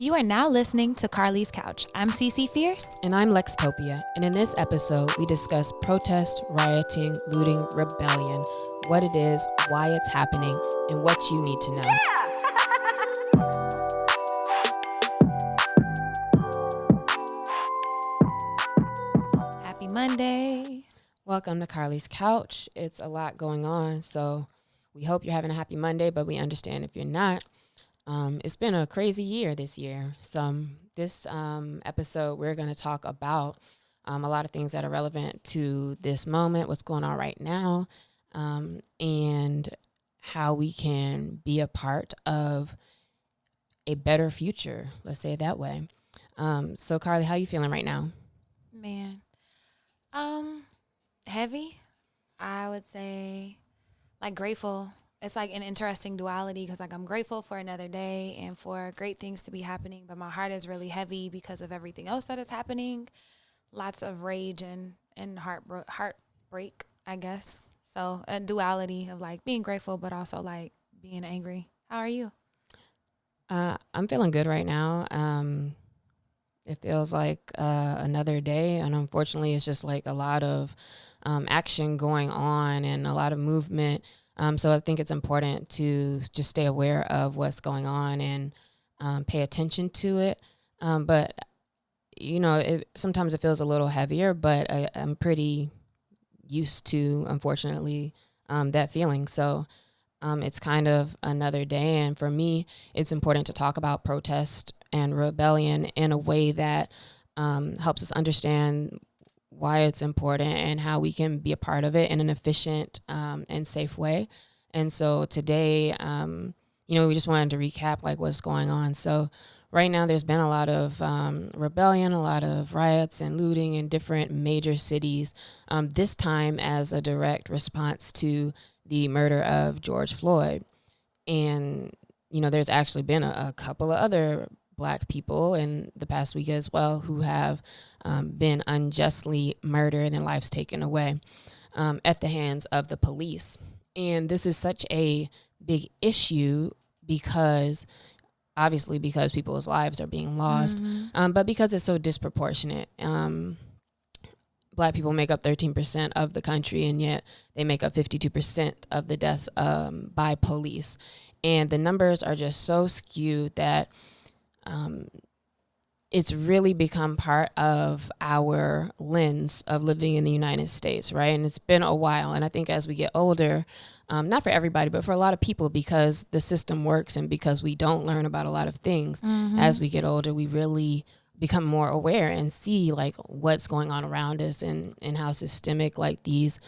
You are now listening to Carlie's Couch. I'm Cece Fierce. And I'm Lextopia, and in this episode, we discuss protest, rioting, looting, rebellion, what it is, why it's happening, and what you need to know. Happy Monday. Welcome to Carlie's Couch. It's a lot going on, so we hope you're having a happy Monday, but we understand if you're not. It's been a crazy year this year. So this episode, we're going to talk about a lot of things that are relevant to this moment, what's going on right now, and how we can be a part of a better future. Let's say it that way. So Carlie, how you feeling right now? Man. Heavy. I would say like grateful. It's like an interesting duality because like I'm grateful for another day and for great things to be happening, but my heart is really heavy because of everything else that is happening. Lots of rage and heartbreak, I guess. So a duality of like being grateful, but also like being angry. How are you? I'm feeling good right now. It feels like another day, and unfortunately, it's just like a lot of action going on and a lot of movement. So I think it's important to just stay aware of what's going on and pay attention to it. But, you know, sometimes it feels a little heavier, but I'm pretty used to, unfortunately, that feeling. So it's kind of another day. And for me, it's important to talk about protest and rebellion in a way that helps us understand why it's important and how we can be a part of it in an efficient and safe way. And so today, we just wanted to recap like what's going on. So right now there's been a lot of rebellion, a lot of riots and looting in different major cities, this time as a direct response to the murder of George Floyd. And, you know, there's actually been a couple of other Black people in the past week as well who have been unjustly murdered and lives taken away at the hands of the police. And this is such a big issue because people's lives are being lost, but because it's so disproportionate. Black people make up 13% of the country, and yet they make up 52% of the deaths by police. And the numbers are just so skewed that it's really become part of our lens of living in the United States, right? And it's been a while. And I think as we get older, not for everybody, but for a lot of people, because the system works and because we don't learn about a lot of things, as we get older, we really become more aware and see like what's going on around us and how systemic like these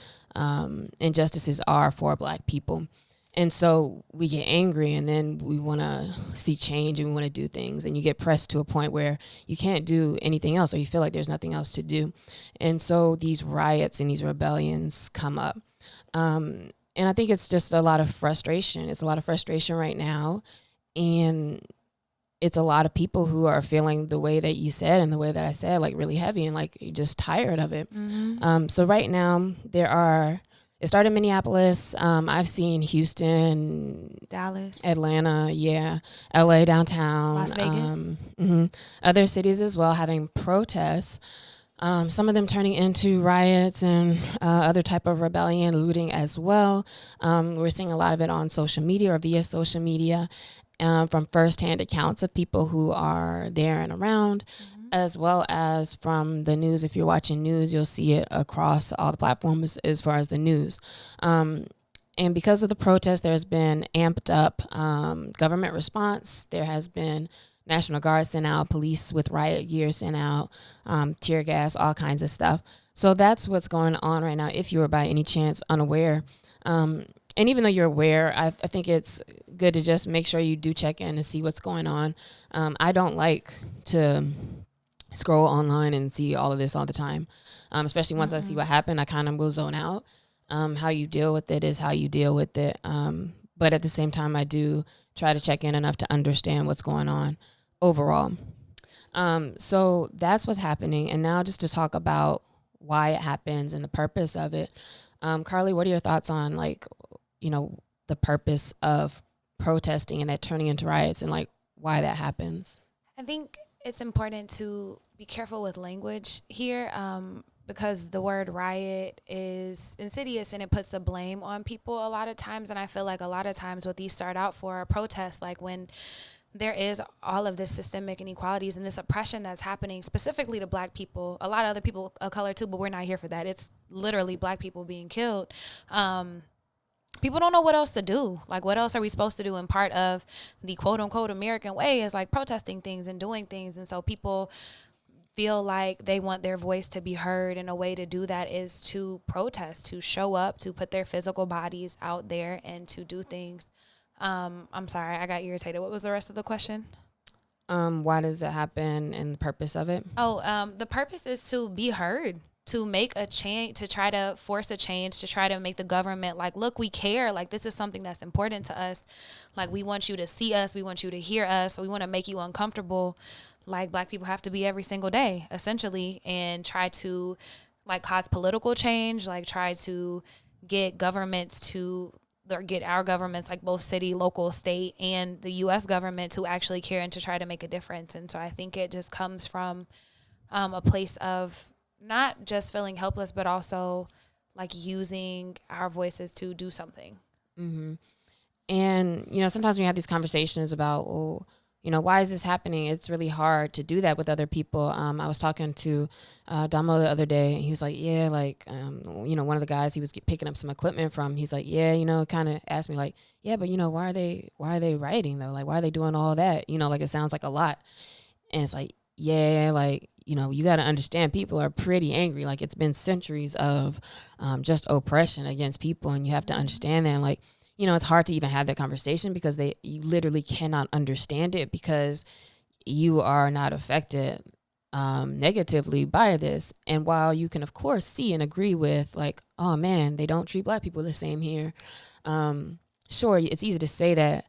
injustices are for Black people. And so we get angry and then we want to see change and we want to do things. And you get pressed to a point where you can't do anything else or you feel like there's nothing else to do. And so these riots and these rebellions come up. And I think it's just a lot of frustration. It's a lot of frustration right now. And it's a lot of people who are feeling the way that you said and the way that I said, like really heavy and like just tired of it. So right now it started in Minneapolis. I've seen Houston, Dallas, Atlanta, LA downtown, Las Vegas, other cities as well having protests. Some of them turning into riots and other type of rebellion, looting as well. We're seeing a lot of it on social media or via social media. From firsthand accounts of people who are there and around, as well as from the news. If you're watching news, you'll see it across all the platforms as far as the news. And because of the protest, there's been amped up government response. There has been National Guard sent out, police with riot gear sent out, tear gas, all kinds of stuff. So that's what's going on right now, if you were by any chance unaware. And even though you're aware, I think it's good to just make sure you do check in and see what's going on. I don't like to scroll online and see all of this all the time, especially once I see what happened. I kind of will zone out. How you deal with it is how you deal with it. But at the same time, I do try to check in enough to understand what's going on overall. So that's what's happening. And now just to talk about why it happens and the purpose of it. Carlie, what are your thoughts on the purpose of protesting and that turning into riots and like why that happens? I think it's important to be careful with language here, because the word riot is insidious and it puts the blame on people a lot of times. And I feel like a lot of times what these start out for are protests, like when there is all of this systemic inequalities and this oppression that's happening specifically to black people, a lot of other people of color too, but we're not here for that. It's literally black people being killed. People don't know what else to do. Like, what else are we supposed to do? And part of the quote unquote American way is like protesting things and doing things. And so people feel like they want their voice to be heard. And a way to do that is to protest, to show up, to put their physical bodies out there and to do things. I'm sorry, I got irritated. What was the rest of the question? Why does it happen and the purpose of it? Oh, the purpose is to be heard, to make a change, to try to force a change, to try to make the government like, look, we care. Like, this is something that's important to us. Like, we want you to see us. We want you to hear us. We want to make you uncomfortable. Like, black people have to be every single day, essentially, and try to like cause political change, like try to get governments to or get our governments, like both city, local, state, and the U.S. government to actually care and to try to make a difference. And so I think it just comes from a place of not just feeling helpless, but also like using our voices to do something. Mm-hmm. And, you know, sometimes when you have these conversations about, well, you know, why is this happening? It's really hard to do that with other people. I was talking to Damo the other day, and he was like, yeah, like, you know, one of the guys he was picking up some equipment from, he's like, yeah, you know, kind of asked me like, yeah, but, you know, why are they rioting though? Like, why are they doing all that? You know, like, it sounds like a lot. And it's like, yeah, like, you know, you got to understand people are pretty angry. Like, it's been centuries of just oppression against people. And you have to understand that. And like, you know, it's hard to even have that conversation because you literally cannot understand it because you are not affected negatively by this. And while you can, of course, see and agree with like, oh, man, they don't treat black people the same here. Sure, it's easy to say that.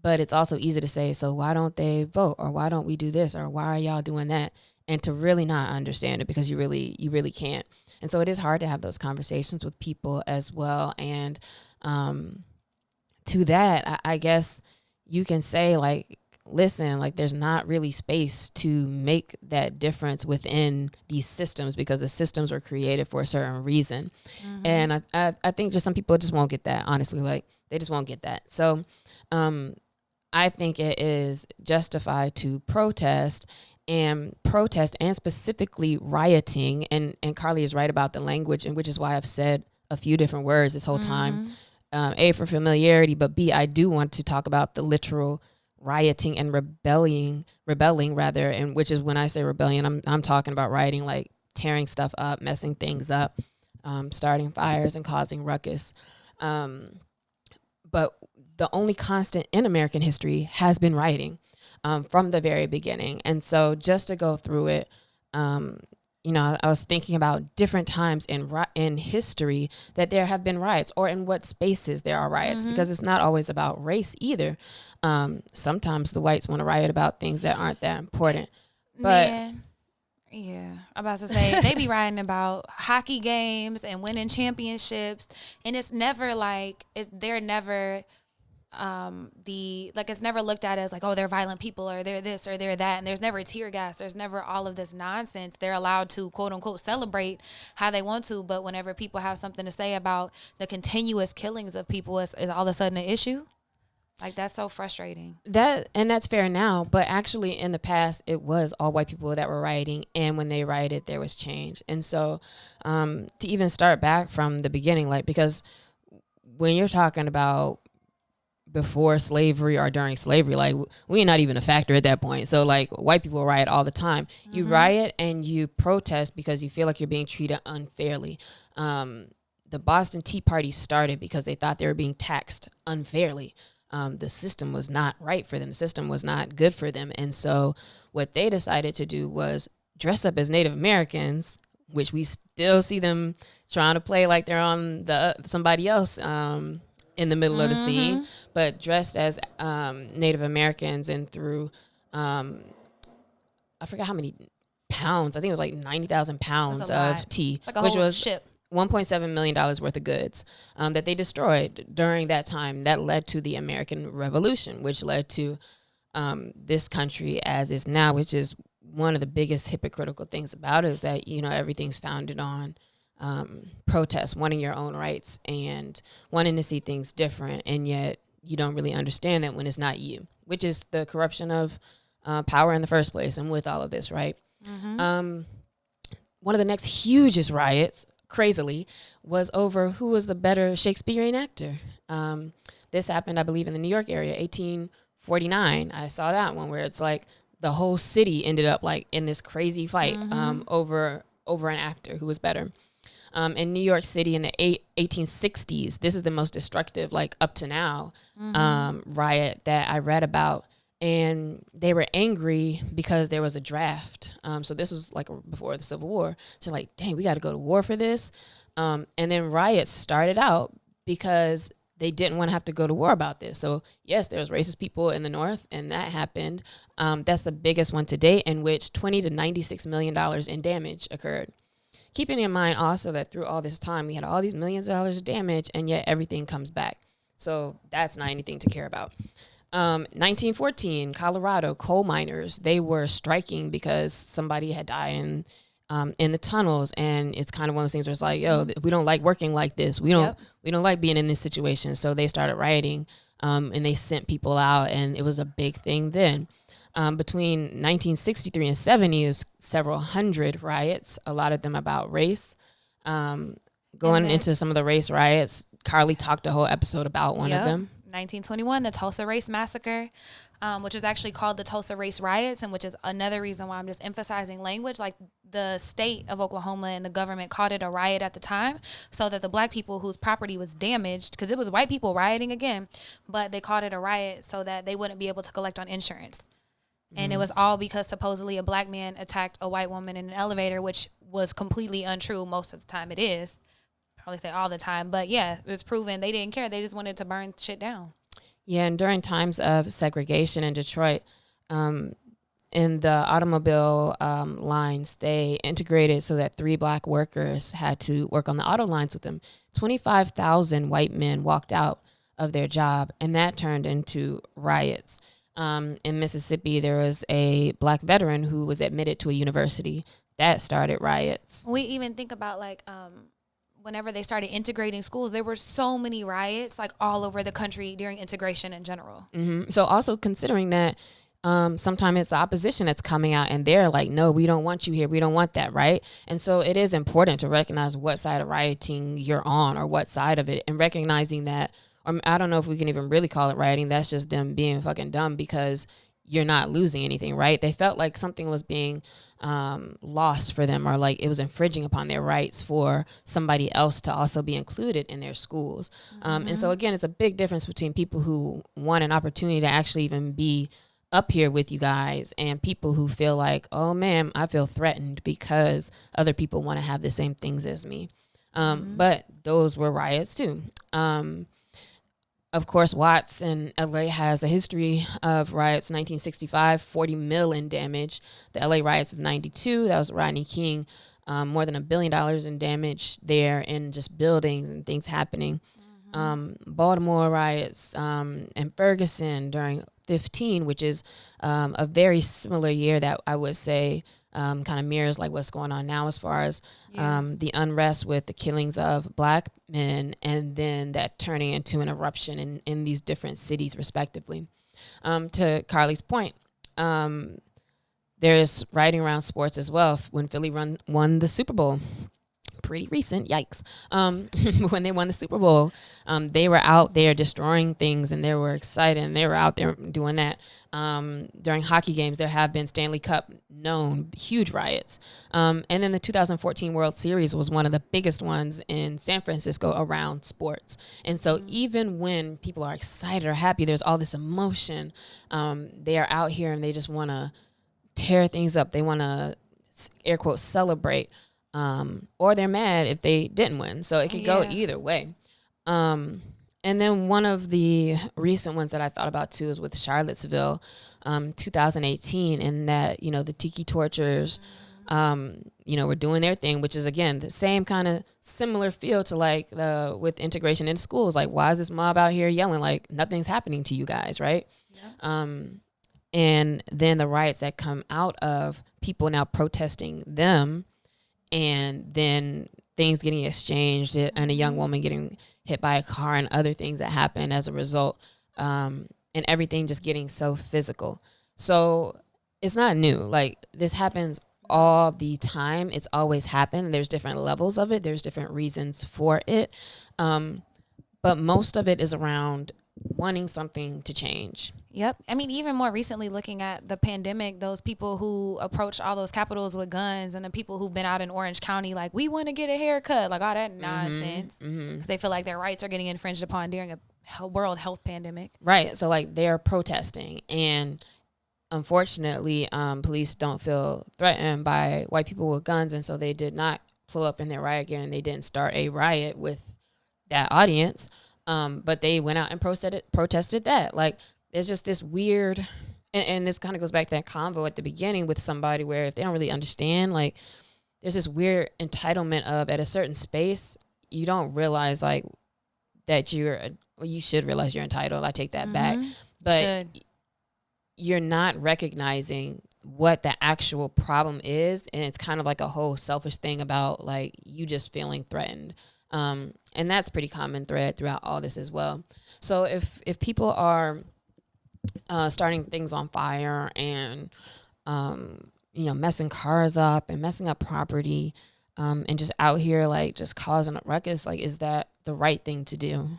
But it's also easy to say, so why don't they vote? Or why don't we do this? Or why are y'all doing that? And to really not understand it because you really can't. And so it is hard to have those conversations with people as well. And to that, I guess you can say like, listen, like there's not really space to make that difference within these systems because the systems were created for a certain reason. Mm-hmm. And I think just some people just won't get that, honestly, like they just won't get that. So I think it is justified to protest and specifically rioting. And Carlie is right about the language, and which is why I've said a few different words this whole time. A, for familiarity, but B, I do want to talk about the literal rioting and rebelling rather, and which is when I say rebellion, I'm talking about rioting, like tearing stuff up, messing things up, starting fires and causing ruckus. But the only constant in American history has been rioting from the very beginning. And so just to go through it, you know, I was thinking about different times in history that there have been riots or in what spaces there are riots, because it's not always about race either. Sometimes the whites want to riot about things that aren't that important. But yeah, I'm about to say they be writing about hockey games and winning championships, and it's never like they're never it's never looked at as like, oh, they're violent people or they're this or they're that, and there's never tear gas, there's never all of this nonsense. They're allowed to quote unquote celebrate how they want to, but whenever people have something to say about the continuous killings of people, is all of a sudden an issue. Like, that's so frustrating. That's fair now, but actually in the past it was all white people that were rioting, and when they rioted there was change. And so to even start back from the beginning, like, because when you're talking about before slavery or during slavery, like we're not even a factor at that point. So like white people riot all the time. You riot and you protest because you feel like you're being treated unfairly. The Boston Tea Party started because they thought they were being taxed unfairly. The system was not right for them. The system was not good for them. And so what they decided to do was dress up as Native Americans, which we still see them trying to play like they're on somebody else in the middle of the scene, but dressed as Native Americans, and through I forgot how many pounds. I think it was like 90,000 pounds of tea, like which was ship. $1.7 million worth of goods that they destroyed during that time. That led to the American Revolution, which led to this country as is now, which is one of the biggest hypocritical things about it, is that, you know, everything's founded on protest, wanting your own rights and wanting to see things different. And yet you don't really understand that when it's not you, which is the corruption of power in the first place. And with all of this, right? Mm-hmm. One of the next hugest riots, crazily, was over who was the better Shakespearean actor. This happened, I believe, in the New York area, 1849. I saw that one where it's like the whole city ended up like in this crazy fight over an actor who was better. In New York City in the 1860s, this is the most destructive, like up to now, riot that I read about. And they were angry because there was a draft. So this was like before the Civil War. So like, dang, we got to go to war for this. And then riots started out because they didn't want to have to go to war about this. So yes, there was racist people in the North, and that happened. That's the biggest one to date, in which $20 to $96 million in damage occurred. Keeping in mind also that through all this time, we had all these millions of dollars of damage, and yet everything comes back. So that's not anything to care about. 1914, Colorado coal miners, they were striking because somebody had died in the tunnels, and it's kind of one of those things where it's like, yo, we don't like working like this. We don't like being in this situation. So they started rioting, and they sent people out, and it was a big thing then. Between 1963 and 70, there's several hundred riots, a lot of them about race. Going into some of the race riots, Carlie talked a whole episode about one of them. 1921, the Tulsa Race Massacre, which was actually called the Tulsa Race Riots, and which is another reason why I'm just emphasizing language. Like, the state of Oklahoma and the government called it a riot at the time, so that the black people whose property was damaged, because it was white people rioting again, but they called it a riot so that they wouldn't be able to collect on insurance. And it was all because supposedly a black man attacked a white woman in an elevator, which was completely untrue. Most of the time it is. Probably say all the time. But yeah, it was proven they didn't care. They just wanted to burn shit down. Yeah, and during times of segregation in Detroit, in the automobile lines, they integrated so that 3 black workers had to work on the auto lines with them. 25,000 white men walked out of their job, and that turned into riots. In Mississippi, there was a black veteran who was admitted to a university. That started riots. We even think about like whenever they started integrating schools, there were so many riots like all over the country during integration in general. Mm-hmm. So also considering that sometimes it's the opposition that's coming out and they're like, no, we don't want you here. We don't want that, right? And so it is important to recognize what side of rioting you're on or what side of it, and recognizing that, or I don't know if we can even really call it rioting. That's just them being fucking dumb because you're not losing anything, right? They felt like something was being lost for them, or like it was infringing upon their rights for somebody else to also be included in their schools. And so again, it's a big difference between people who want an opportunity to actually even be up here with you guys and people who feel like, oh man, I feel threatened because other people want to have the same things as me. But those were riots too. Of course, Watts in LA has a history of riots. 1965, 40 million damage. The LA riots of 92, that was Rodney King. More than $1 billion in damage there in just buildings and things happening. Baltimore riots and Ferguson during 15, which is a very similar year that I would say kind of mirrors like what's going on now as far as the unrest with the killings of black men, and then that turning into an eruption in these different cities respectively. To Carlie's point, there's rioting around sports as well. When Philly won the Super Bowl, pretty recent, yikes. When they won the Super Bowl, they were out there destroying things and they were excited and they were out there doing that. During hockey games, there have been Stanley Cup known huge riots. And then the 2014 World Series was one of the biggest ones in San Francisco around sports. And so even when people are excited or happy, there's all this emotion. They are out here and they just want to tear things up. They want to, air quotes, celebrate. Or they're mad if they didn't win. So it could go either way. And then one of the recent ones that I thought about too is with Charlottesville, 2018, and that, the tiki torturers, were doing their thing, which is again the same kind of similar feel to like with integration in schools. Like, why is this mob out here yelling like nothing's happening to you guys, right? Yeah. And then the riots that come out of people now protesting them, and then things getting exchanged, and a young woman getting hit by a car and other things that happen as a result, and everything just getting so physical. So it's not new. Like, this happens all the time. It's always happened. There's different levels of it. There's different reasons for it. But most of it is around wanting something to change. Yep. I mean, even more recently, looking at the pandemic, those people who approached all those capitals with guns, and the people who've been out in Orange County, like, we want to get a haircut, like all that nonsense, because they feel like their rights are getting infringed upon during a world health pandemic. Right. So, like, they're protesting, and unfortunately, police don't feel threatened by white people with guns, and so they did not pull up in their riot gear, and they didn't start a riot with that audience. But they went out and protested that. Like, there's just this weird, and this kind of goes back to that convo at the beginning with somebody, where if they don't really understand, like, there's this weird entitlement of, at a certain space, you don't realize, like, that you should realize you're entitled. I take that back. But you're not recognizing what the actual problem is, and it's kind of like a whole selfish thing about, like, you just feeling threatened. And that's pretty common thread throughout all this as well. So if people are starting things on fire, and messing cars up and messing up property, and just out here, like, just causing a ruckus, like, is that the right thing to do?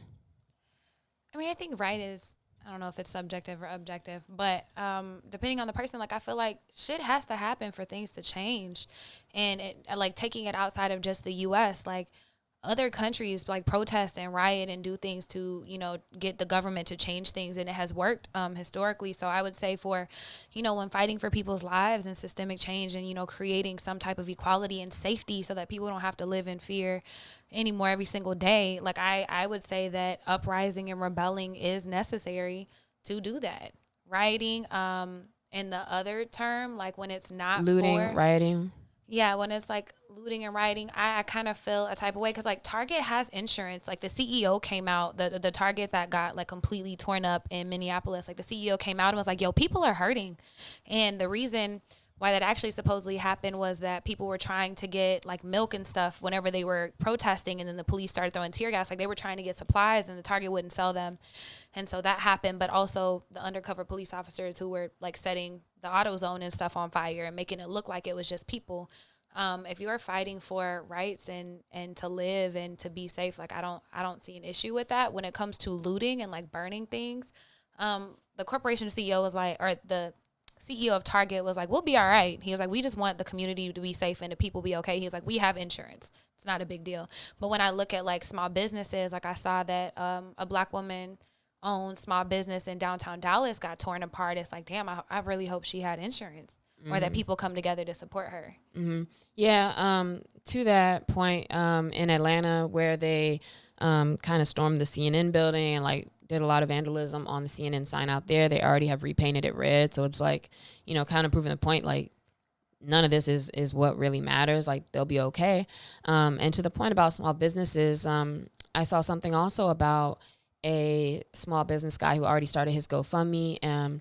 I mean, I think right is, I don't know if it's subjective or objective, but depending on the person, like, I feel like shit has to happen for things to change. And like, taking it outside of just the U.S., like, other countries, like, protest and riot and do things to, get the government to change things, and it has worked historically. So I would say, for, when fighting for people's lives and systemic change, and, creating some type of equality and safety so that people don't have to live in fear anymore every single day, like, I would say that uprising and rebelling is necessary to do that. Rioting, in the other term, like, when it's not Looting, rioting. Yeah, when it's like looting and rioting, I kind of feel a type of way, because, like, Target has insurance. Like, the CEO came out, the Target that got, like, completely torn up in Minneapolis, like, the CEO came out and was like, yo, people are hurting. And the reason why that actually supposedly happened was that people were trying to get, like, milk and stuff whenever they were protesting, and then the police started throwing tear gas. Like, they were trying to get supplies, and the Target wouldn't sell them. And so that happened. But also the undercover police officers who were, like, setting the AutoZone and stuff on fire and making it look like it was just people. If you are fighting for rights and to live and to be safe, like, I don't see an issue with that. When it comes to looting and, like, burning things, the corporation CEO was like, or the CEO of Target was like, we'll be all right. He was like, we just want the community to be safe and the people be okay. He's like, we have insurance. It's not a big deal. But when I look at, like, small businesses, like, I saw that a Black woman owned small business in downtown Dallas got torn apart. It's like, damn, I really hope she had insurance, or that people come together to support her. Yeah. To that point, in Atlanta, where they kind of stormed the CNN building and, like, did a lot of vandalism on the CNN sign out there, they already have repainted it red. So it's like, kind of proving the point, like, none of this is what really matters. Like, they'll be okay. And to the point about small businesses, I saw something also about a small business guy who already started his GoFundMe and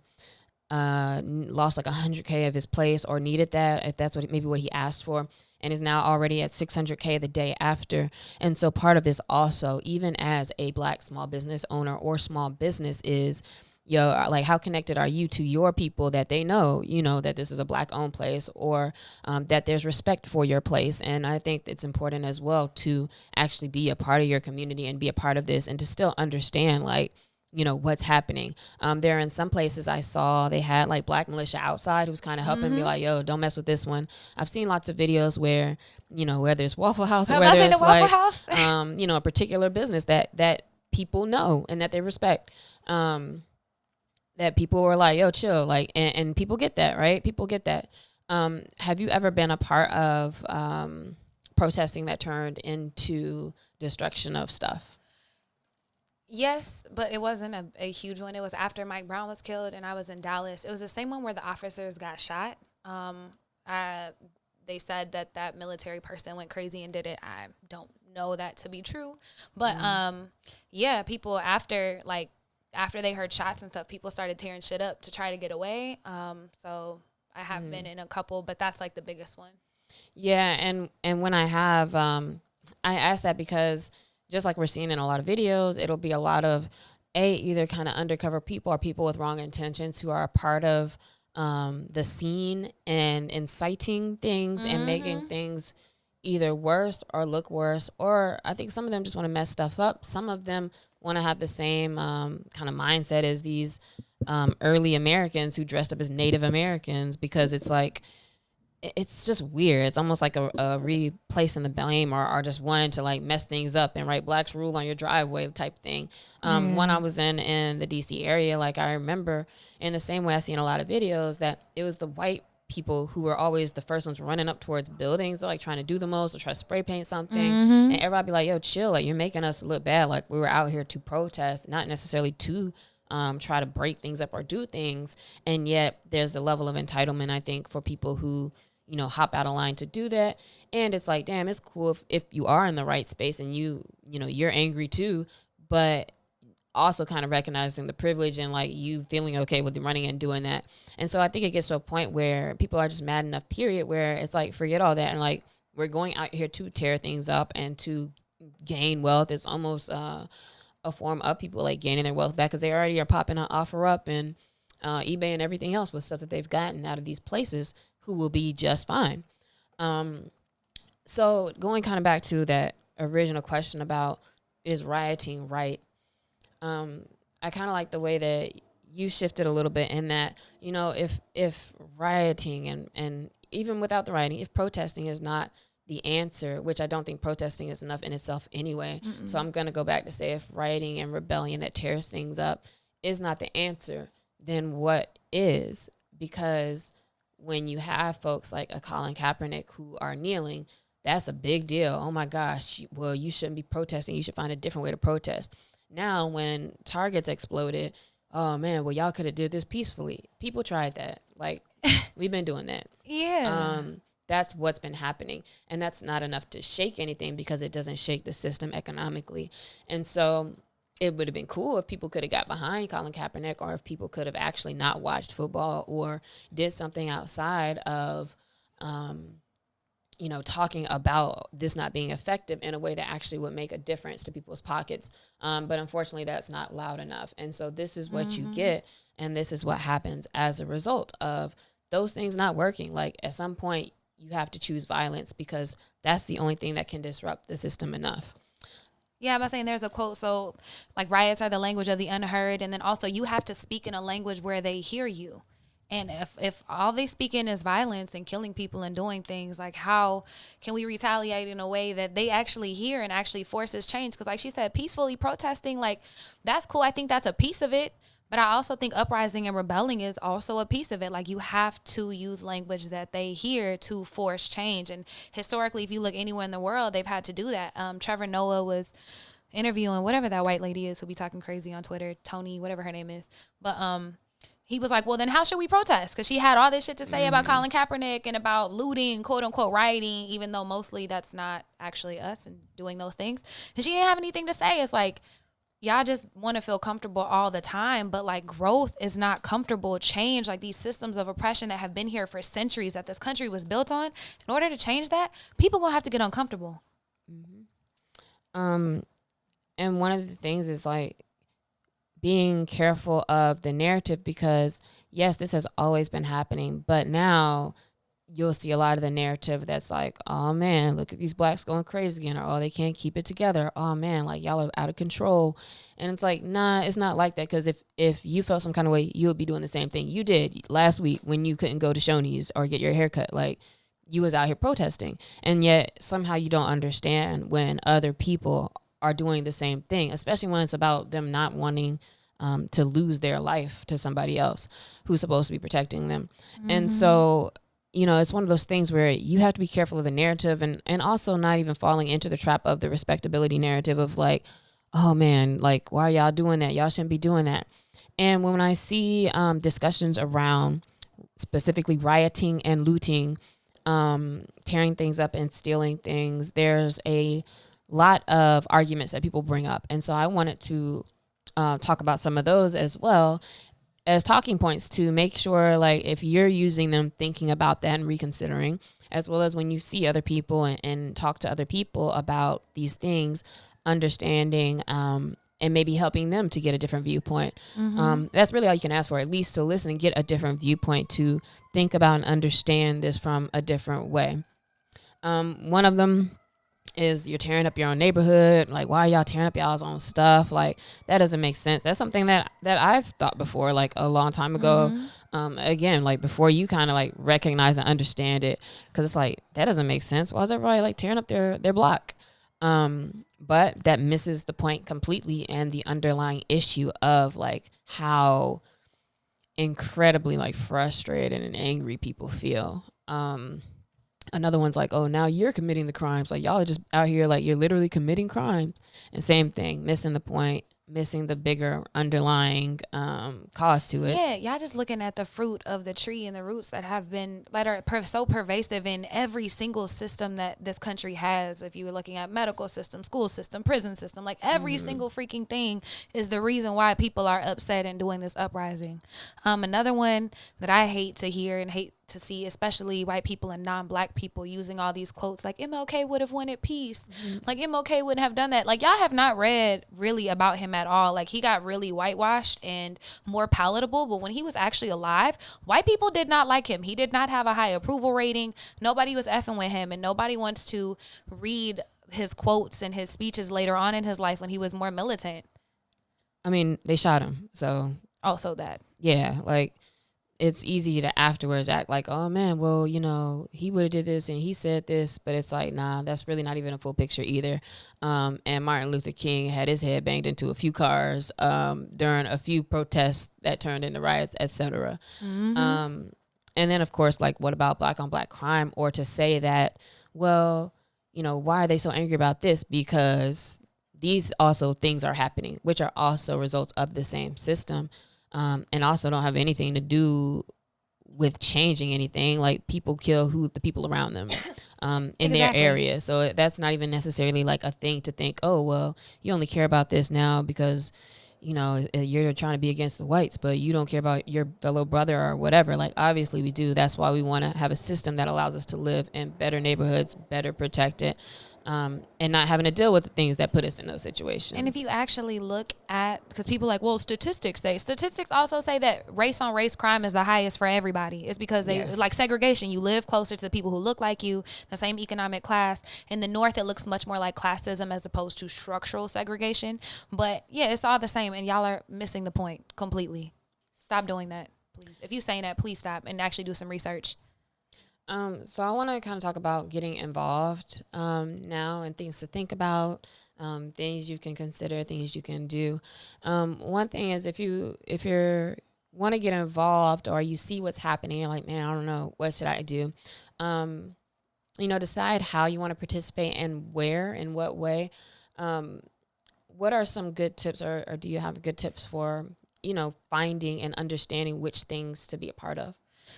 lost like 100K of his place, or needed that, if that's maybe what he asked for, and is now already at 600K the day after. And so part of this also, even as a Black small business owner or small business, is, like, how connected are you to your people, that they know, that this is a Black owned place, or that there's respect for your place. And I think it's important as well to actually be a part of your community and be a part of this, and to still understand, like, what's happening. There in some places I saw they had, like, Black militia outside who's kind of helping, be like, yo, don't mess with this one. I've seen lots of videos where, whether it's Waffle House, or whether it's like, a particular business that people know and that they respect, that people were like, yo, chill, like, and people get that, right? People get that. Have you ever been a part of protesting that turned into destruction of stuff? Yes, but it wasn't a huge one. It was after Mike Brown was killed, and I was in Dallas. It was the same one where the officers got shot. They said that military person went crazy and did it. I don't know that to be true, but yeah, people after, like, after they heard shots and stuff, people started tearing shit up to try to get away. So I have been Mm. in a couple, but that's like the biggest one. Yeah, and when I have, I ask that because just like we're seeing in a lot of videos, it'll be a lot of either kind of undercover people or people with wrong intentions who are a part of the scene and inciting things and making Mm-hmm. things either worse or look worse. Or I think some of them just want to mess stuff up. Some of them want to have the same kind of mindset as these early Americans who dressed up as Native Americans, because it's like it's just weird. It's almost like a replacing the blame, or just wanting to like mess things up and write blacks rule on your driveway type thing. When I Yeah. was in the DC area, like I remember in the same way I see in a lot of videos that it was the white people who were always the first ones running up towards buildings, like trying to do the most or try to spray paint something. Mm-hmm. And everybody be like, yo, chill. Like, you're making us look bad. Like, we were out here to protest, not necessarily to try to break things up or do things. And yet there's a level of entitlement, I think, for people who, hop out of line to do that. And it's like, damn, it's cool if you are in the right space and you're angry too, but also kind of recognizing the privilege and like you feeling okay with running and doing that. And so I think it gets to a point where people are just mad enough, period, where it's like, forget all that. And like, we're going out here to tear things up and to gain wealth. It's almost a form of people like gaining their wealth back, because they already are popping on OfferUp and eBay and everything else with stuff that they've gotten out of these places, who will be just fine. Um, so going kind of back to that original question about, is rioting right? Um, I kind of like the way that you shifted a little bit, in that, if rioting and even without the rioting, if protesting is not the answer, which I don't think protesting is enough in itself anyway. So Mm-mm. I'm going to go back to say, if rioting and rebellion that tears things up is not the answer, then what is? Because when you have folks like a Colin Kaepernick who are kneeling, that's a big deal. Oh my gosh, well, you shouldn't be protesting. You should find a different way to protest. Now, when Targets exploded, oh man, well, y'all could have did this peacefully. People tried that. Like, we've been doing that. Yeah. That's what's been happening. And that's not enough to shake anything, because it doesn't shake the system economically. And so it would have been cool if people could have got behind Colin Kaepernick, or if people could have actually not watched football or did something outside of, talking about this not being effective in a way that actually would make a difference to people's pockets. But unfortunately, that's not loud enough. And so this is what you Mm-hmm. get. And this is what happens as a result of those things not working. Like, at some point, you have to choose violence, because that's the only thing that can disrupt the system enough. Yeah, I'm saying there's a quote. So, like, riots are the language of the unheard, and then also you have to speak in a language where they hear you. And if all they speak in is violence and killing people and doing things, like, how can we retaliate in a way that they actually hear and actually forces change? Because, like she said, peacefully protesting, like, that's cool. I think that's a piece of it. But I also think uprising and rebelling is also a piece of it. Like, you have to use language that they hear to force change. And historically, if you look anywhere in the world, they've had to do that. Trevor Noah was interviewing whatever that white lady is who be talking crazy on Twitter, Tony, whatever her name is. But he was like, well, then how should we protest? Because she had all this shit to say about Mm-hmm. Colin Kaepernick and about looting, quote unquote, rioting, even though mostly that's not actually us and doing those things. And she didn't have anything to say. It's like, y'all just want to feel comfortable all the time, but like, growth is not comfortable. Change, like these systems of oppression that have been here for centuries, that this country was built on, in order to change that, people gonna have to get uncomfortable. Mm-hmm. Um, and one of the things is like being careful of the narrative, because yes, this has always been happening, but now you'll see a lot of the narrative that's like, oh man, look at these blacks going crazy again, or oh, they can't keep it together. Oh man, like y'all are out of control. And it's like, nah, it's not like that. Because if you felt some kind of way, you would be doing the same thing you did last week when you couldn't go to Shoney's or get your hair cut. Like, you was out here protesting, and yet somehow you don't understand when other people are doing the same thing, especially when it's about them not wanting to lose their life to somebody else who's supposed to be protecting them. And Mm-hmm. so, it's one of those things where you have to be careful of the narrative, and also not even falling into the trap of the respectability narrative of like, oh man, like, why are y'all doing that? Y'all shouldn't be doing that. And when I see discussions around specifically rioting and looting, tearing things up and stealing things, there's a lot of arguments that people bring up. And so I wanted to talk about some of those as well as talking points to make sure, like, if you're using them, thinking about that and reconsidering, as well as when you see other people and talk to other people about these things, understanding, and maybe helping them to get a different viewpoint. That's really all you can ask for, at least to listen and get a different viewpoint, to think about and understand this from a different way. One of them is you're tearing up your own neighborhood. Like, why are y'all tearing up y'all's own stuff? Like, that doesn't make sense. That's something that I've thought before, like a long time ago. Again, like before you kind of like recognize and understand it, because it's like, that doesn't make sense. Why is everybody like tearing up their block? But that misses the point completely, and the underlying issue of like how incredibly like frustrated and angry people feel. Another one's like, oh, now you're committing the crimes. Like, y'all are just out here, like, you're literally committing crimes. And same thing, missing the point, missing the bigger underlying cause to it. Yeah, y'all just looking at the fruit of the tree and the roots that have been that are so pervasive in every single system that this country has. If you were looking at medical system, school system, prison system, like every single freaking thing is the reason why people are upset and doing this uprising. Another one that I hate to hear and hate to see, especially white people and non-black people, using all these quotes like MLK would have wanted peace, like MLK wouldn't have done that. Like, y'all have not read really about him at all. Like, he got really whitewashed and more palatable, but when he was actually alive, white people did not like him. He did not have a high approval rating. Nobody was effing with him, and nobody wants to read his quotes and his speeches later on in his life when he was more militant. I mean, they shot him. So, Also that. yeah, like, it's easy to afterwards act like, oh man, well, he would have did this and he said this, but it's like, nah, that's really not even a full picture either. And Martin Luther King had his head banged into a few cars during a few protests that turned into riots, etc. And then, of course, like, what about black on black crime? Or to say that, well, why are they so angry about this? Because these also things are happening, which are also results of the same system. And also don't have anything to do with changing anything. Like, people kill the people around them in their area. So that's not even necessarily like a thing to think, oh, well, you only care about this now because, you're trying to be against the whites, but you don't care about your fellow brother or whatever. Like, obviously we do. That's why we want to have a system that allows us to live in better neighborhoods, better protected, and not having to deal with the things that put us in those situations. And if you actually look at, because people are like, well, statistics also say that race on race crime is the highest for everybody. It's because like segregation. You live closer to the people who look like you, the same economic class. In the North, it looks much more like classism as opposed to structural segregation. But yeah, it's all the same, and y'all are missing the point completely. Stop doing that, please. If you're saying that, please stop and actually do some research. So I want to kind of talk about getting involved now, and things to think about, things you can consider, things you can do. One thing is, if you're want to get involved, or you see what's happening, you're like, man, I don't know, what should I do? Decide how you want to participate and where, in what way. What are some good tips, or do you have good tips for, finding and understanding which things to be a part of?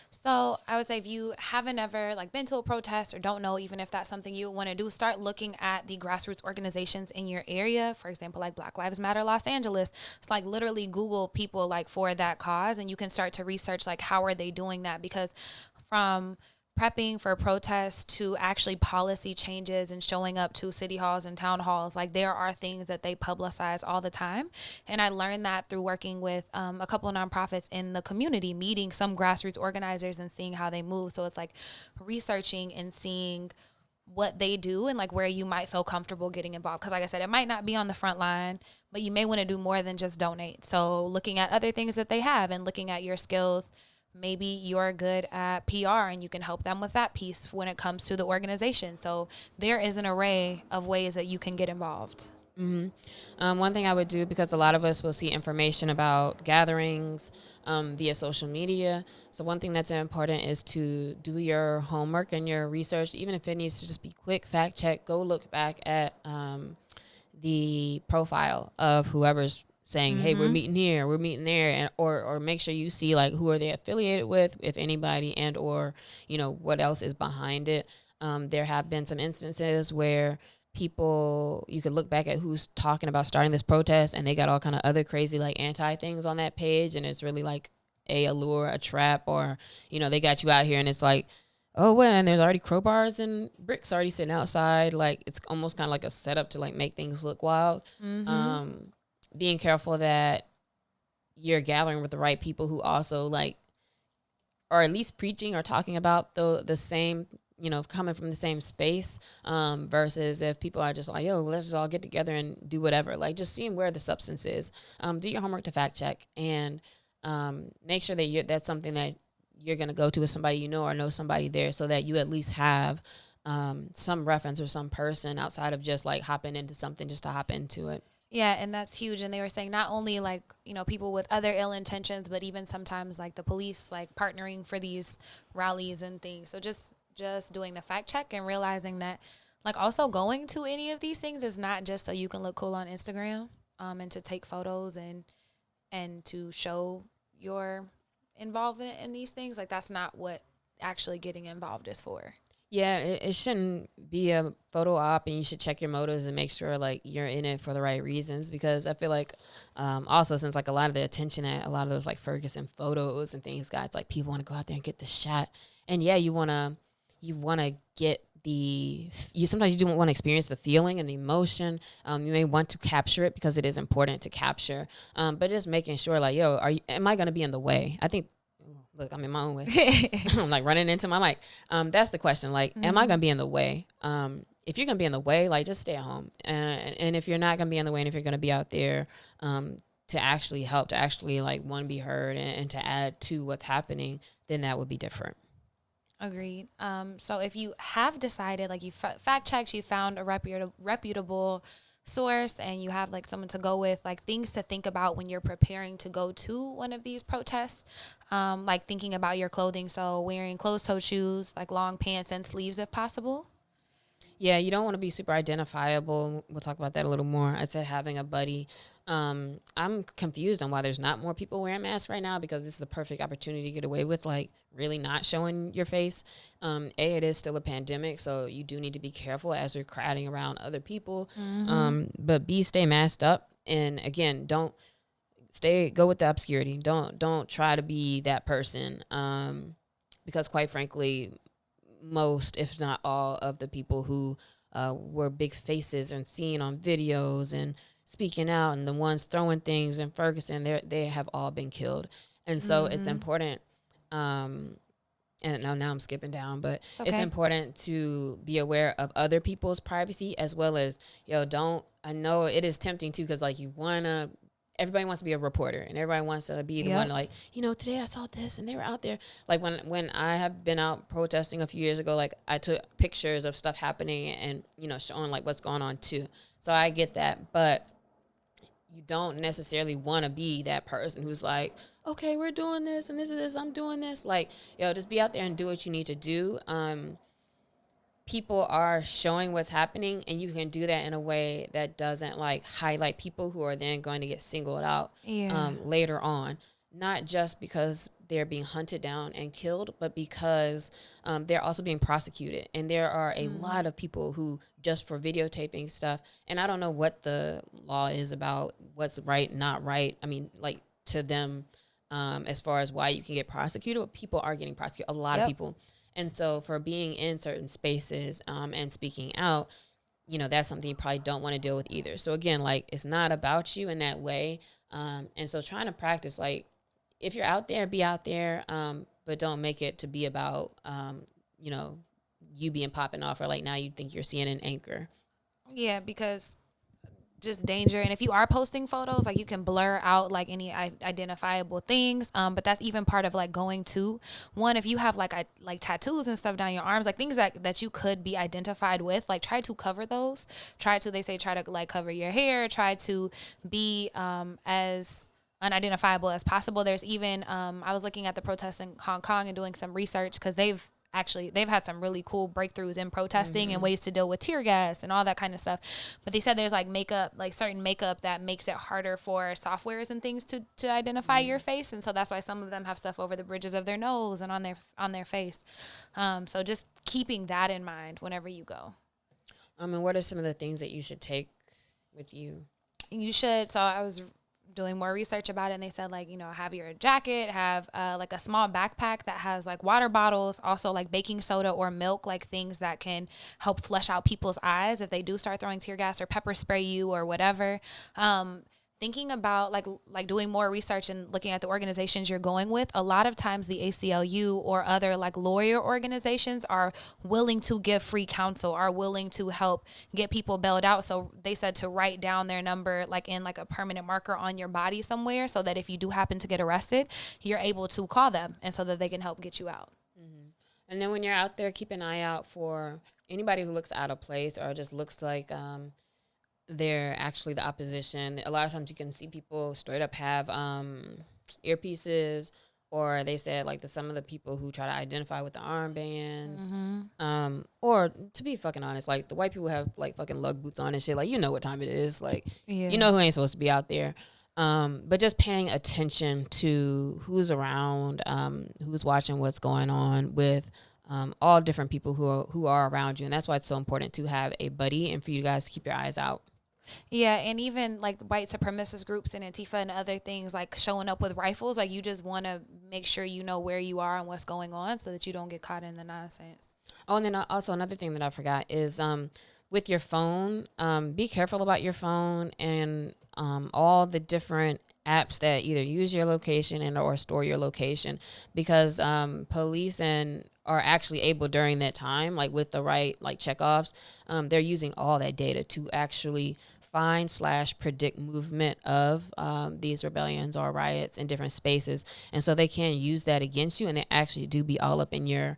So I would say, if you haven't ever like been to a protest or don't know even if that's something you want to do, start looking at the grassroots organizations in your area. For example, like Black Lives Matter Los Angeles. It's like literally Google people like for that cause, and you can start to research like how are they doing that, because from prepping for protests to actually policy changes and showing up to city halls and town halls, like there are things that they publicize all the time. And I learned that through working with a couple of nonprofits in the community, meeting some grassroots organizers and seeing how they move. So it's like researching and seeing what they do and like where you might feel comfortable getting involved, because like I said, it might not be on the front line, but you may want to do more than just donate. So looking at other things that they have and looking at your skills. Maybe you're good at PR and you can help them with that piece when it comes to the organization. So there is an array of ways that you can get involved. One thing I would do, because a lot of us will see information about gatherings via social media. So one thing that's important is to do your homework and your research, even if it needs to just be quick fact check. Go look back at the profile of whoever's saying, hey, we're meeting here, we're meeting there, and or make sure you see like who are they affiliated with, if anybody, and or what else is behind it. There have been some instances where people, you could look back at who's talking about starting this protest, and they got all kind of other crazy like anti things on that page, and it's really like a allure, a trap, or they got you out here and it's like, oh well, and there's already crowbars and bricks already sitting outside. Like it's almost kind of like a setup to like make things look wild. Mm-hmm. Being careful that you're gathering with the right people who also like, or at least preaching or talking about the same, coming from the same space, versus if people are just like, yo, let's just all get together and do whatever. Like just seeing where the substance is. Do your homework to fact check, and make sure that that's something that you're going to go to with somebody or know somebody there, so that you at least have some reference or some person outside of just like hopping into something just to hop into it. Yeah, and that's huge. And they were saying not only like, people with other ill intentions, but even sometimes like the police like partnering for these rallies and things. So just doing the fact check and realizing that like also going to any of these things is not just so you can look cool on Instagram, and to take photos and to show your involvement in these things. Like that's not what actually getting involved is for. Yeah, it shouldn't be a photo op, and you should check your motives and make sure like you're in it for the right reasons. Because I feel like, also since like a lot of the attention at a lot of those like Ferguson photos and things, guys, like people want to go out there and get the shot, and yeah, you wanna get you sometimes you do want to experience the feeling and the emotion. You may want to capture it because it is important to capture, but just making sure like, yo, am I gonna be in the way? I think, look, I'm in my own way. I'm like running into my mic. That's the question. Like, am I gonna be in the way? If you're gonna be in the way, like just stay at home. And if you're not gonna be in the way, and if you're gonna be out there, to actually help, to actually like one be heard, and to add to what's happening, then that would be different. Agreed. So if you have decided, like you fact checked, you found a reputable source, and you have like someone to go with, like things to think about when you're preparing to go to one of these protests, like thinking about your clothing. So wearing closed-toed shoes, like long pants and sleeves if possible. Yeah, you don't want to be super identifiable. We'll talk about that a little more. I said having a buddy. I'm confused on why there's not more people wearing masks right now, because this is a perfect opportunity to get away with like really not showing your face. It is still a pandemic, so you do need to be careful as you're crowding around other people. But B, stay masked up, and again, don't go with the obscurity. Don't try to be that person. Because quite frankly, most, if not all, of the people who were big faces and seen on videos and speaking out, and the ones throwing things in Ferguson, they have all been killed. And so it's important. And now I'm skipping down, but it's Okay. important to be aware of other people's privacy, as well as, don't, I know it is tempting too, because like everybody wants to be a reporter, and everybody wants to be the one Yep. like, today I saw this and they were out there. Like when I have been out protesting a few years ago, like I took pictures of stuff happening and, showing like what's going on too. So I get that, but you don't necessarily want to be that person who's like, okay, we're doing this and this is this, I'm doing this. Like, just be out there and do what you need to do. People are showing what's happening, and you can do that in a way that doesn't like highlight people who are then going to get singled out Yeah. later on, not just because they're being hunted down and killed, but because they're also being prosecuted. And there are a lot of people who, just for videotaping stuff, and I don't know what the law is about what's right, not right, I mean, like to them, as far as why you can get prosecuted, but people are getting prosecuted, a lot of Yep. people. And so for being in certain spaces, and speaking out, that's something you probably don't want to deal with either. So again, like it's not about you in that way. And so trying to practice, like if you're out there, be out there, but don't make it to be about, you know, you being popping off, or like now you think you're seeing an anchor. Yeah, because just danger. And if you are posting photos, like you can blur out like any identifiable things. But that's even part of like going to one. If you have like tattoos and stuff down your arms, like things that you could be identified with, like try to cover those. They say try to like cover your hair. Try to be as unidentifiable as possible. There's even I was looking at the protests in Hong Kong and doing some research because they've had some really cool breakthroughs in protesting and ways to deal with tear gas and all that kind of stuff. But they said there's like makeup, like certain makeup that makes it harder for softwares and things to identify your face. And so that's why some of them have stuff over the bridges of their nose and on their face. So just keeping that in mind whenever you go. And what are some of the things that you should take with you? You should. So I was doing more research about it, and they said, like, you know, have your jacket, have like a small backpack that has like water bottles, also like baking soda or milk, like things that can help flush out people's eyes if they do start throwing tear gas or pepper spray you or whatever. Thinking about like doing more research and looking at the organizations you're going with, a lot of times the ACLU or other like lawyer organizations are willing to give free counsel, are willing to help get people bailed out. So they said to write down their number like in like a permanent marker on your body somewhere, so that if you do happen to get arrested, you're able to call them and so that they can help get you out. Mm-hmm. And then when you're out there, keep an eye out for anybody who looks out of place or just looks like they're actually the opposition. A lot of times you can see people straight up have earpieces, or they said like some of the people who try to identify with the armbands. Or to be fucking honest, like the white people have like fucking lug boots on and shit. Like, you know what time it is. Like, Yeah. you know who ain't supposed to be out there. But just paying attention to who's around, who's watching what's going on with all different people who are around you. And that's why it's so important to have a buddy and for you guys to keep your eyes out. Yeah, and even like white supremacist groups and Antifa and other things like showing up with rifles, like you just want to make sure you know where you are and what's going on so that you don't get caught in the nonsense. Oh, and then also another thing that I forgot is with your phone, be careful about your phone and all the different apps that either use your location and or store your location, because police and are actually able during that time, like with the right like checkoffs, they're using all that data to actually find/predict movement of these rebellions or riots in different spaces, and so they can use that against you, and they actually do be all up in your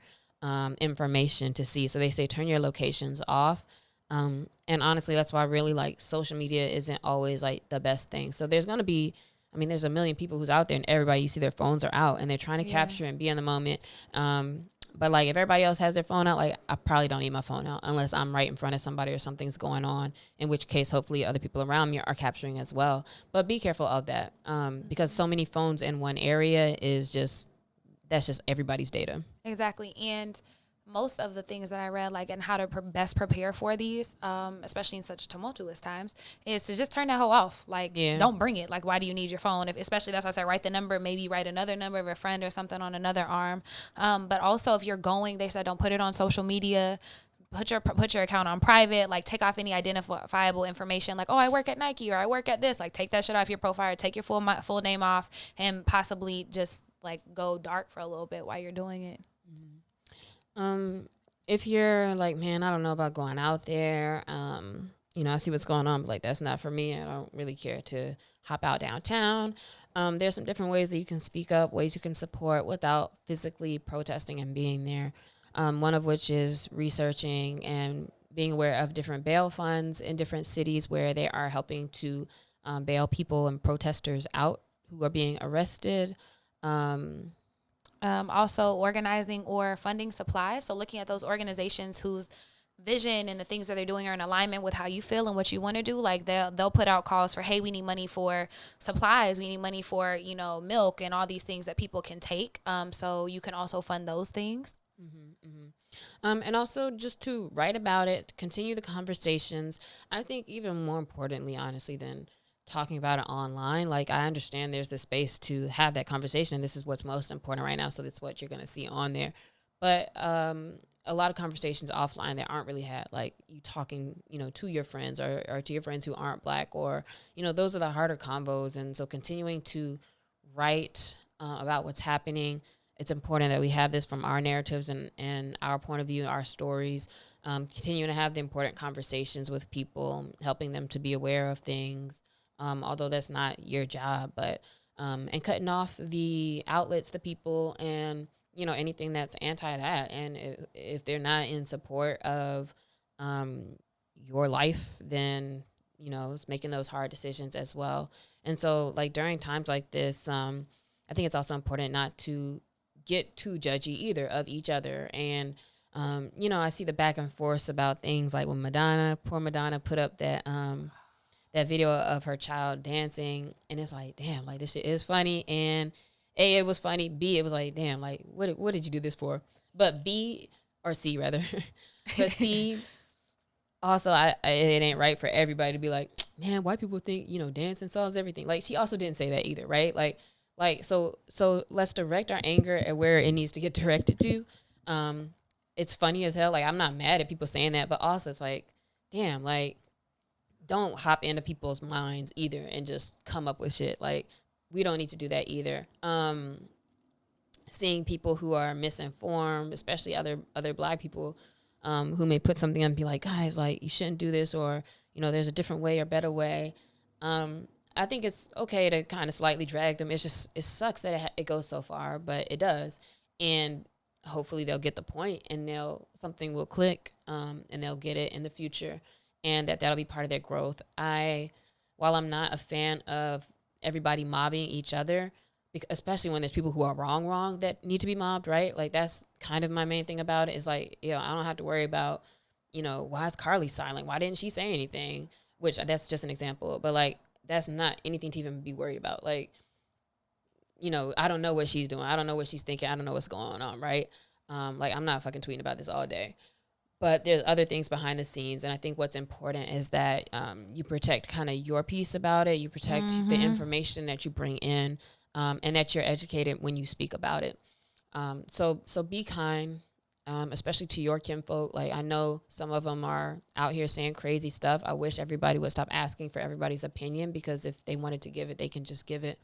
information to see. So they say turn your locations off. And honestly, that's why I really like social media isn't always like the best thing. So there's going to be, I mean, there's a million people who's out there and everybody, you see their phones are out and they're trying to capture and be in the moment. But like if everybody else has their phone out, like I probably don't need my phone out unless I'm right in front of somebody or something's going on, in which case hopefully other people around me are capturing as well. But be careful of that because so many phones in one area is just, that's just everybody's data. Exactly. And most of the things that I read, like, and how to best prepare for these, especially in such tumultuous times, is to just turn that hoe off. Like, don't bring it. Like, why do you need your phone? If, especially, that's why I said write the number, maybe write another number of a friend or something on another arm. But also, if you're going, they said don't put it on social media. Put your account on private. Like, take off any identifiable information. Like, oh, I work at Nike or I work at this. Like, take that shit off your profile. Take your full name off, and possibly just like go dark for a little bit while you're doing it. If you're like, man, I don't know about going out there, you know, I see what's going on, but like, that's not for me. I don't really care to hop out downtown. There's some different ways that you can speak up, ways you can support without physically protesting and being there. One of which is researching and being aware of different bail funds in different cities where they are helping to bail people and protesters out who are being arrested. Also organizing or funding supplies. So looking at those organizations whose vision and the things that they're doing are in alignment with how you feel and what you want to do. Like they'll put out calls for, hey, we need money for supplies. We need money for, you know, milk and all these things that people can take. So you can also fund those things. And also just to write about it, continue the conversations. I think even more importantly, honestly, than talking about it online, like I understand there's the space to have that conversation. This is what's most important right now. So that's what you're going to see on there. But a lot of conversations offline that aren't really had, like you talking, you know, to your friends or to your friends who aren't Black, or, you know, those are the harder combos. And so continuing to write about what's happening. It's important that we have this from our narratives and our point of view, our stories, continuing to have the important conversations with people, helping them to be aware of things. Although that's not your job, but and cutting off the outlets, the people, and, you know, anything that's anti that. And if they're not in support of your life, then, you know, it's making those hard decisions as well. And so, like, during times like this, I think it's also important not to get too judgy either of each other. And you know, I see the back and forth about things like when poor Madonna put up that that video of her child dancing, and it's like, damn, like this shit is funny. And A, it was funny. B, it was like, damn, like what did you do this for? But B, or C rather, but C, also, it ain't right for everybody to be like, man, white people think, dancing solves everything. Like, she also didn't say that either, right? So let's direct our anger at where it needs to get directed to. It's funny as hell. Like, I'm not mad at people saying that, but also it's like, damn, like, don't hop into people's minds either and just come up with shit. Like, we don't need to do that either. Seeing people who are misinformed, especially other black people, who may put something and be like, guys, like, you shouldn't do this, or there's a different way or better way. I think it's okay to kind of slightly drag them. It's just, it sucks that it goes so far, but it does, and hopefully they'll get the point, and something will click, and they'll get it in the future, and that'll be part of their growth. While I'm not a fan of everybody mobbing each other, especially when there's people who are wrong that need to be mobbed, right? Like, that's kind of my main thing about it, is like, I don't have to worry about, why is Carlie silent? Why didn't she say anything? Which, that's just an example, but like, that's not anything to even be worried about. Like, I don't know what she's doing. I don't know what she's thinking. I don't know what's going on, right? Like, I'm not fucking tweeting about this all day. But there's other things behind the scenes, and I think what's important is that you protect kind of your piece about it. You protect the information that you bring in, and that you're educated when you speak about it. So be kind, especially to your kinfolk. Like, I know some of them are out here saying crazy stuff. I wish everybody would stop asking for everybody's opinion, because if they wanted to give it, they can just give it.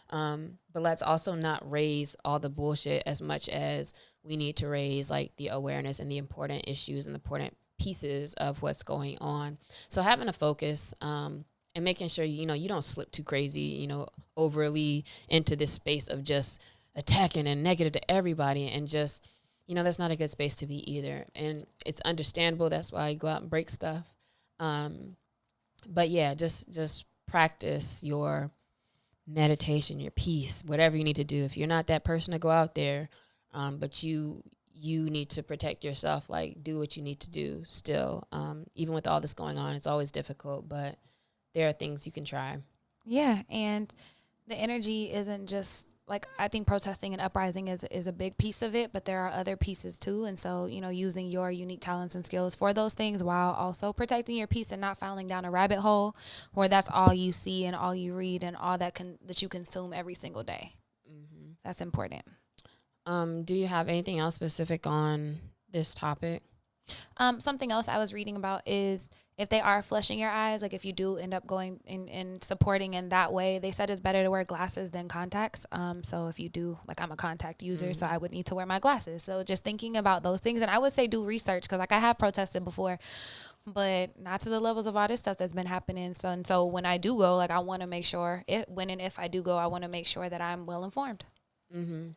But let's also not raise all the bullshit as much as we need to raise like the awareness and the important issues and the important pieces of what's going on. So having a focus, and making sure, you don't slip too crazy, overly into this space of just attacking and negative to everybody, and just, that's not a good space to be either. And it's understandable. That's why you go out and break stuff. But yeah, just practice your meditation, your peace, whatever you need to do. If you're not that person to go out there, but you need to protect yourself, like, do what you need to do still. Even with all this going on, it's always difficult, but there are things you can try. Yeah, and the energy isn't just like, I think protesting and uprising is a big piece of it, but there are other pieces too. And so, using your unique talents and skills for those things while also protecting your peace and not falling down a rabbit hole where that's all you see and all you read and all that you consume every single day. Mm-hmm. That's important. Do you have anything else specific on this topic? Something else I was reading about is, if they are flushing your eyes, like if you do end up going and supporting in that way, they said it's better to wear glasses than contacts. So if you do, like, I'm a contact user, so I would need to wear my glasses. So just thinking about those things, and I would say do research, because like I have protested before, but not to the levels of all this stuff that's been happening. So when I do go, like, I want to make sure, when and if I do go, I want to make sure that I'm well informed. Mm-hmm.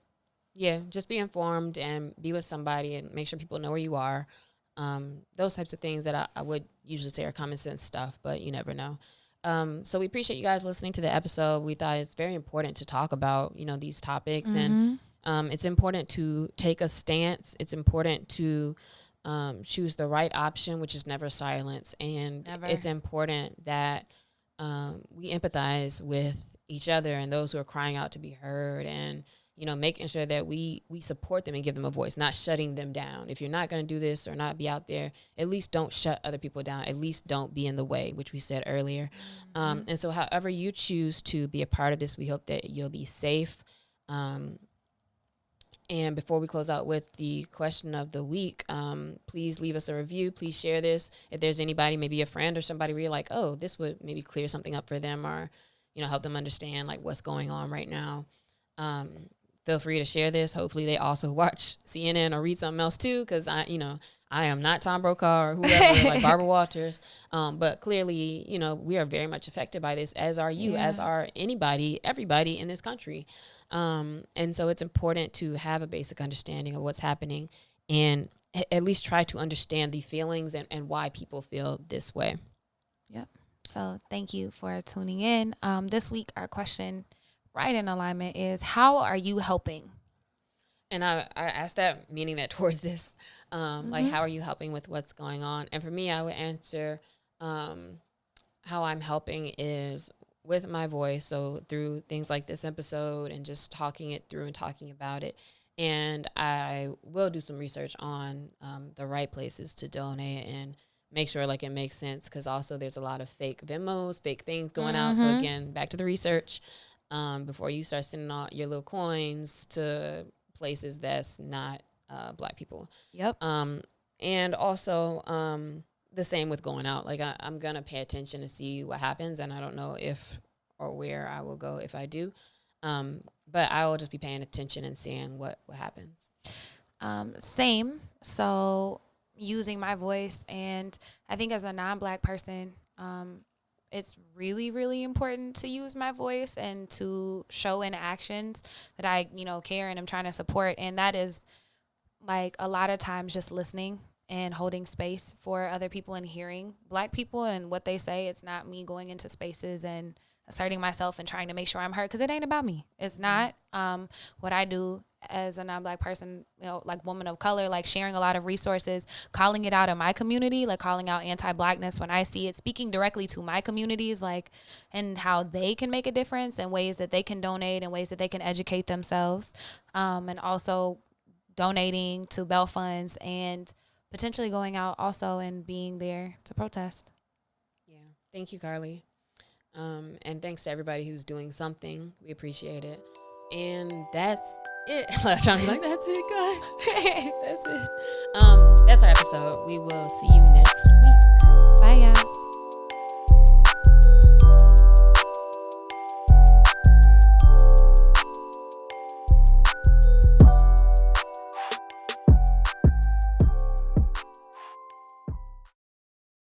Yeah, just be informed and be with somebody and make sure people know where you are. Those types of things that I would usually say are common sense stuff, but you never know. So we appreciate you guys listening to the episode. We thought it's very important to talk about, these topics, and it's important to take a stance. It's important to choose the right option, which is never silence. And it's important that we empathize with each other and those who are crying out to be heard, and making sure that we support them and give them a voice, not shutting them down. If you're not going to do this or not be out there, at least don't shut other people down. At least don't be in the way, which we said earlier. And so however you choose to be a part of this, we hope that you'll be safe. And before we close out with the question of the week, please leave us a review. Please share this. If there's anybody, maybe a friend or somebody where you're like, oh, this would maybe clear something up for them, or, help them understand like what's going on right now. Feel free to share this. Hopefully they also watch CNN or read something else too, because I am not Tom Brokaw or whoever, like Barbara Walters. But clearly, we are very much affected by this, as are you, as are everybody in this country. And so it's important to have a basic understanding of what's happening, and at least try to understand the feelings and why people feel this way. Yep. So thank you for tuning in. This week, our question, right in alignment, is, how are you helping? And I asked that, meaning that towards this, like, how are you helping with what's going on? And for me, I would answer, how I'm helping is with my voice. So through things like this episode and just talking it through and talking about it. And I will do some research on the right places to donate and make sure like it makes sense, because also there's a lot of fake Venmos, fake things going out. So again, back to the research before you start sending out your little coins to places that's not Black people. Yep. And also the same with going out. Like I'm gonna pay attention to see what happens, and I don't know if or where I will go if I do. But I will just be paying attention and seeing what happens. Same. So using my voice, and I think as a non-Black person, it's really, really important to use my voice and to show in actions that I, care and I'm trying to support. And that is like a lot of times just listening and holding space for other people and hearing Black people and what they say. It's not me going into spaces and asserting myself and trying to make sure I'm heard, because it ain't about me. It's not. What I do as a non-Black person, like woman of color, like sharing a lot of resources, calling it out in my community, like calling out anti-Blackness when I see it, speaking directly to my communities, like, and how they can make a difference and ways that they can donate and ways that they can educate themselves, and also donating to bail funds and potentially going out also and being there to protest. Yeah. Thank you, Carlie. And thanks to everybody who's doing something. We appreciate it. And that's it. I'm trying to be like, that's it, guys. That's it. That's our episode. We will see you next week. Bye, y'all.